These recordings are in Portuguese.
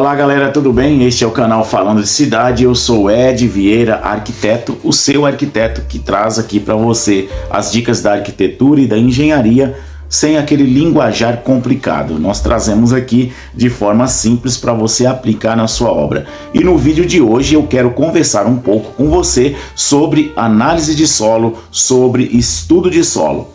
Olá galera, tudo bem? Este é o canal Falando de Cidade, eu sou Ed Vieira, arquiteto, o seu arquiteto que traz aqui para você as dicas da arquitetura e da engenharia sem aquele linguajar complicado. Nós trazemos aqui de forma simples para você aplicar na sua obra. E no vídeo de hoje eu quero conversar um pouco com você sobre análise de solo, sobre estudo de solo.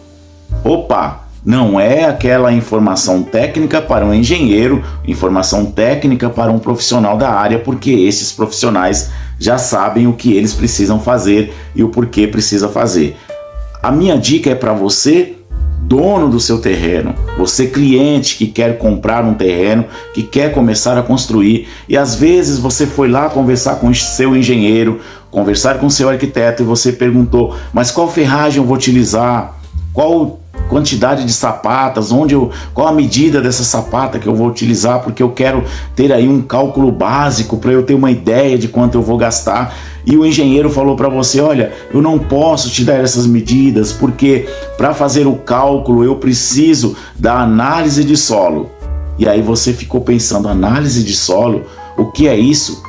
Opa! Não é aquela informação técnica para um engenheiro, informação técnica para um profissional da área, porque esses profissionais já sabem o que eles precisam fazer e o porquê precisa fazer. A minha dica é para você, dono do seu terreno, você cliente que quer comprar um terreno, que quer começar a construir e às vezes você foi lá conversar com o seu engenheiro, conversar com o seu arquiteto e você perguntou, mas qual ferragem eu vou utilizar? Qual quantidade de sapatas, qual a medida dessa sapata que eu vou utilizar, porque eu quero ter aí um cálculo básico para eu ter uma ideia de quanto eu vou gastar. E o engenheiro falou para você, olha, eu não posso te dar essas medidas, porque para fazer o cálculo eu preciso da análise de solo. E aí você ficou pensando, análise de solo? O que é isso?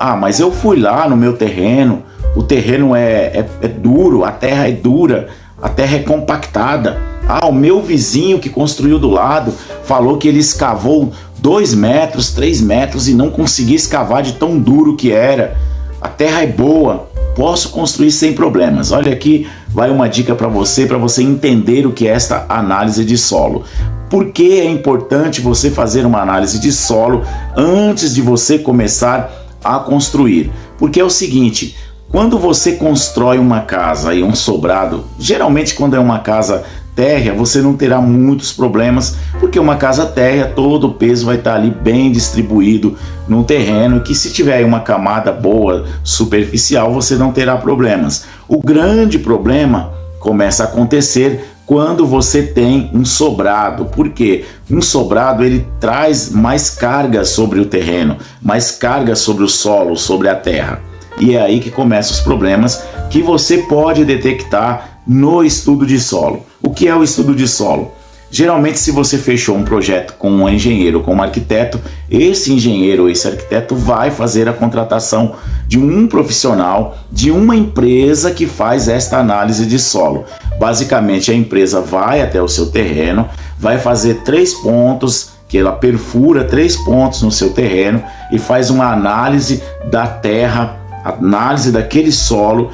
Ah, mas eu fui lá no meu terreno, o terreno é duro, a terra é dura, a terra é compactada. Ah, o meu vizinho que construiu do lado falou que ele escavou 2 metros, 3 metros e não conseguia escavar de tão duro que era. A terra é boa, posso construir sem problemas. Olha aqui, vai uma dica para você entender o que é esta análise de solo. Por que é importante você fazer uma análise de solo antes de você começar a construir? Porque é o seguinte, quando você constrói uma casa e um sobrado, geralmente quando é uma casa térrea, você não terá muitos problemas, porque uma casa térrea, todo o peso vai estar ali bem distribuído no terreno, que se tiver uma camada boa, superficial, você não terá problemas. O grande problema começa a acontecer quando você tem um sobrado. Por quê? Um sobrado ele traz mais carga sobre o terreno, mais carga sobre o solo, sobre a terra. E é aí que começam os problemas que você pode detectar no estudo de solo. O que é o estudo de solo? Geralmente, se você fechou um projeto com um engenheiro, com um arquiteto, esse engenheiro, esse arquiteto vai fazer a contratação de um profissional, de uma empresa que faz esta análise de solo. Basicamente, a empresa vai até o seu terreno, vai fazer 3 pontos, que ela perfura 3 pontos no seu terreno e faz uma análise da terra, análise daquele solo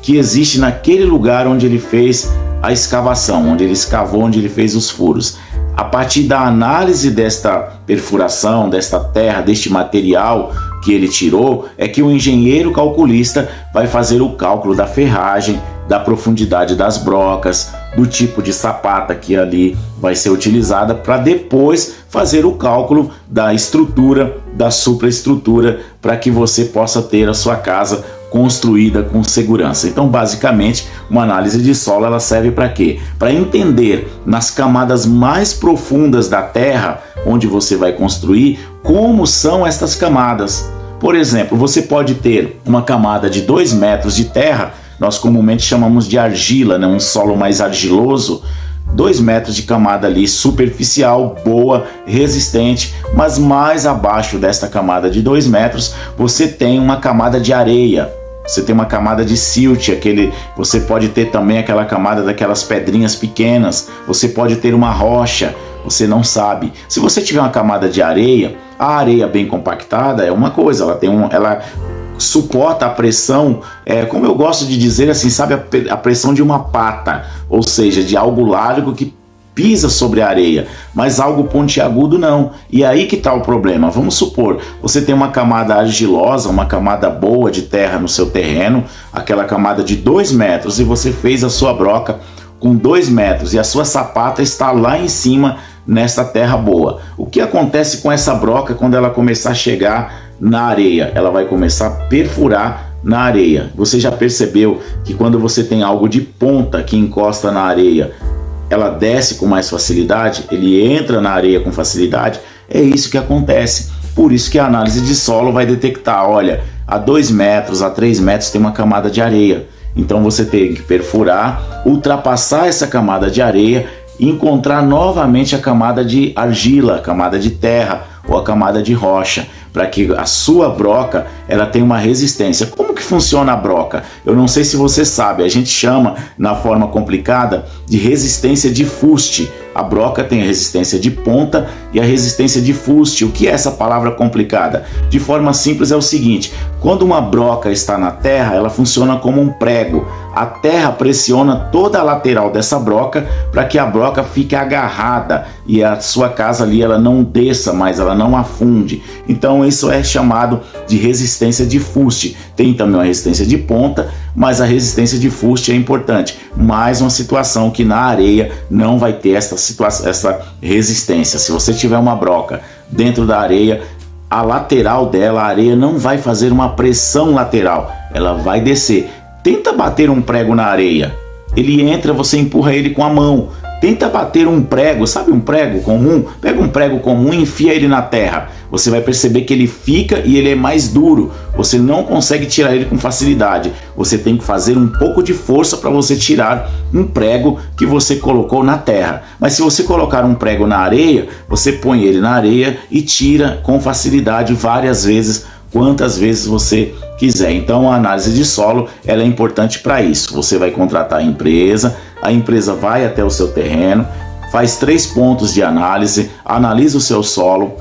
que existe naquele lugar onde ele fez a escavação, onde ele escavou, onde ele fez os furos. A partir da análise desta perfuração, desta terra, deste material que ele tirou, é que o engenheiro calculista vai fazer o cálculo da ferragem, da profundidade das brocas, do tipo de sapata que ali vai ser utilizada, para depois fazer o cálculo da estrutura, da supraestrutura, para que você possa ter a sua casa construída com segurança. Então, basicamente, uma análise de solo ela serve para quê? Para entender nas camadas mais profundas da terra, onde você vai construir, como são estas camadas. Por exemplo, você pode ter uma camada de 2 metros de terra, nós comumente chamamos de argila, né? Um solo mais argiloso, 2 metros de camada ali superficial, boa, resistente, mas mais abaixo desta camada de 2 metros, você tem uma camada de areia. Você tem uma camada de silt, você pode ter também aquela camada daquelas pedrinhas pequenas, você pode ter uma rocha, você não sabe. Se você tiver uma camada de areia, a areia bem compactada é uma coisa, ela suporta a pressão, como eu gosto de dizer assim, sabe, a pressão de uma pata, ou seja, de algo largo que pisa sobre a areia, mas algo pontiagudo não. E aí que está o problema. Vamos supor, você tem uma camada argilosa, uma camada boa de terra no seu terreno, aquela camada de 2 metros, e você fez a sua broca com 2 metros e a sua sapata está lá em cima nessa terra boa. O que acontece com essa broca quando ela começar a chegar na areia? Ela vai começar a perfurar na areia. Você já percebeu que quando você tem algo de ponta que encosta na areia, ela desce com mais facilidade, ele entra na areia com facilidade? É isso que acontece. Por isso que a análise de solo vai detectar, olha, a 2 metros, a 3 metros tem uma camada de areia. Então você tem que perfurar, ultrapassar essa camada de areia e encontrar novamente a camada de argila, a camada de terra, ou a camada de rocha, para que a sua broca ela tenha uma resistência. Como que funciona a broca? Eu não sei se você sabe, a gente chama na forma complicada de resistência de fuste. A broca tem a resistência de ponta e a resistência de fuste. O que é essa palavra complicada? De forma simples é o seguinte: quando uma broca está na terra, ela funciona como um prego. A terra pressiona toda a lateral dessa broca para que a broca fique agarrada e a sua casa ali ela não desça mais, ela não afunde. Então isso é chamado de resistência de fuste. Tem também uma resistência de ponta, mas a resistência de fuste é importante. Mais uma situação que na areia não vai ter essa resistência. Se você tiver uma broca dentro da areia, a lateral dela, a areia não vai fazer uma pressão lateral, ela vai descer. Tenta bater um prego na areia, ele entra, você empurra ele com a mão. Tenta bater um prego, sabe um prego comum? Pega um prego comum e enfia ele na terra. Você vai perceber que ele fica e ele é mais duro. Você não consegue tirar ele com facilidade. Você tem que fazer um pouco de força para você tirar um prego que você colocou na terra. Mas se você colocar um prego na areia, você põe ele na areia e tira com facilidade várias vezes, quantas vezes você quiser. Então a análise de solo ela é importante para isso. Você vai contratar a empresa vai até o seu terreno, faz 3 pontos de análise, analisa o seu solo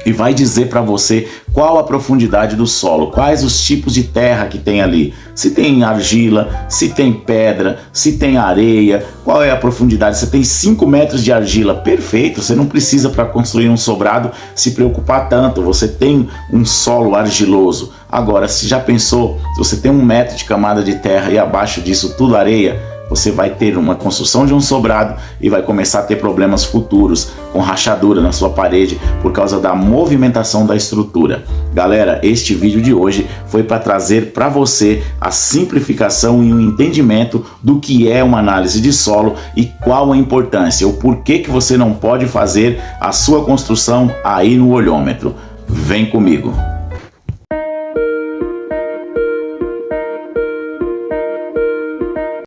e vai dizer para você qual a profundidade do solo, quais os tipos de terra que tem ali, se tem argila, se tem pedra, se tem areia, qual é a profundidade. Você tem 5 metros de argila, perfeito, você não precisa para construir um sobrado se preocupar tanto, você tem um solo argiloso. Agora, se já pensou, se você tem 1 metro de camada de terra e abaixo disso tudo areia, você vai ter uma construção de um sobrado e vai começar a ter problemas futuros com rachadura na sua parede por causa da movimentação da estrutura. Galera, este vídeo de hoje foi para trazer para você a simplificação e o entendimento do que é uma análise de solo e qual a importância, o porquê que você não pode fazer a sua construção aí no olhômetro. Vem comigo!